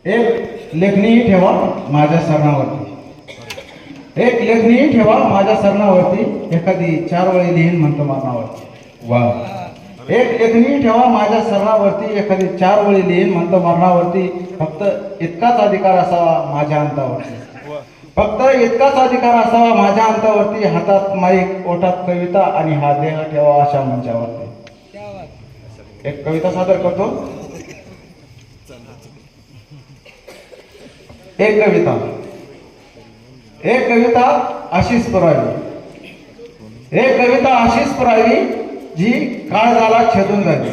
एक लेखणी ठेवा माझ्या सरणावरती, एक लेखणी ठेवा माझ्या सरणावरती, एखादी 4 वळी लिहीन म्हणतो मरणावरती। वा। एक लेखणी ठेवा माझ्या सरणावरती, एखादी 4 वळी लिहीन म्हणतो मरणावरती। फक्त इतकाच अधिकार असावा माझ्या अंतावरती, फक्त इतकाच अधिकार असावा माझ्या अंतावरती। हातात माईक, ओठात कविता आणि हा देह ठेवा अशा मंचावरती। एक कविता सादर करतो। एक कविता अशीच पुरावी, एक कविता अशीच पुरावी जी काळ झाला छेदून जावी,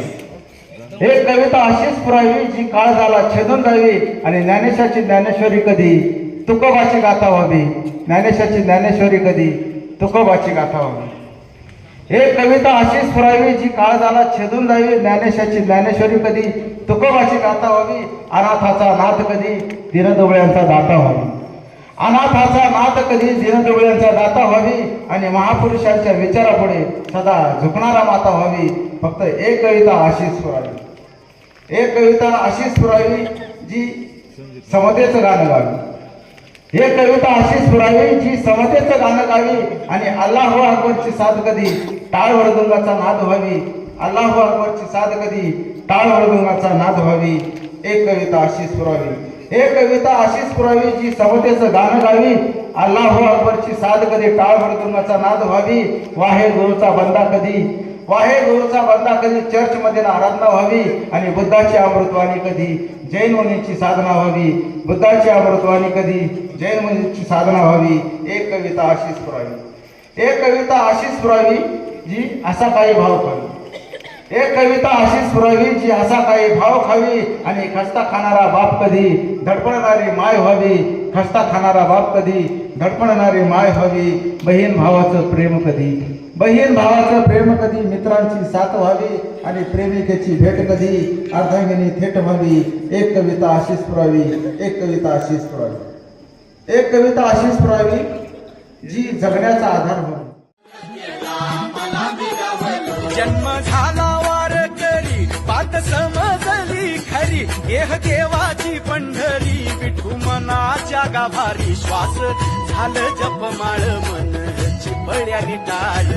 एक कविता अशीच पुरावी जी काळ झाला छेदून जावी। आणि ज्ञानेशाची ज्ञानेश्वरी कधी तुकोबाची गाथा व्हावी, ज्ञानेशाची ज्ञानेश्वरी कधी तुकोबाची गाथा व्हावी। एक कविता अशीच पुरावी जी काळ झाला छेदून जावी, ज्ञानेशाची ज्ञानेश्वरी कधी तुकोबाची गाथा व्हावी। अनाथाचा नाथ कधी दीनदुबळ्यांचा दाता व्हावी, अनाथाचा नाथ कधी दीनदुबळ्यांचा दाता व्हावी। आणि महापुरुषांच्या विचारापुढे सदा झुकणारा माता व्हावी। फक्त एक कविता अशीच पुरावी, एक कविता अशीच पुरावी जी समतेचं गाणं गावी, एक कविता अशीच पुरावी जी समतेचं गाणं गावी। आणि अल्लाहू अकबरची साथ कधी टाळ मृदुंगाचा नाद व्हावी, अल्लाहू अकबरची साथ कधी टाळ मृदुंगाचा नाद व्हावी। एक कविता अशीच पुरावी, एक कविता अशीच पुरावी जी समतेचं गाणं गावी। अल्लाहू अकबरची साथ कधी टाळ मृदुंगाचा नाद व्हावी। वाहे गुरुचा बंदा कधी, वाहे गुरुचा बंदा कधी चर्च मध्ये आराधना व्हावी। आणि बुद्धाची अमृतवाणी कधी जैन मुनीची साधना व्हावी, बुद्धाची अमृतवाणी कधी जैन मुनीची साधना व्हावी। एक कविता अशीच पुरावी, एक कविता अशीच पुरावी जी असा काही भाव खावी, एक कविता अशीच पुरावी जी असा काही भाव खावी। आणि खस्ता खाणारा बाप कधी धडपडणारी माय व्हावी, खस्ता खाणारा बाप कधी धडपडणारी माय व्हावी। बहीण भावाचं प्रेम कधी, बहीण भावाचं प्रेम कधी मित्रांची साथ व्हावी। आणि प्रेमिकेची भेट कधी अर्धांगिनी थेट व्हावी। एक कविता अशीच पुरावी, एक कविता अशीच पुरावी, एक कविता अशीच पुरावी जी जगण्याचा आधार व्हावी। जन्म झाला वारकरी बात समजली खरी, देह देवाची पंढरी विठू मनाच्या गाभारी। श्वास झालं जपमाळ मन चिपळ्याने टाळ,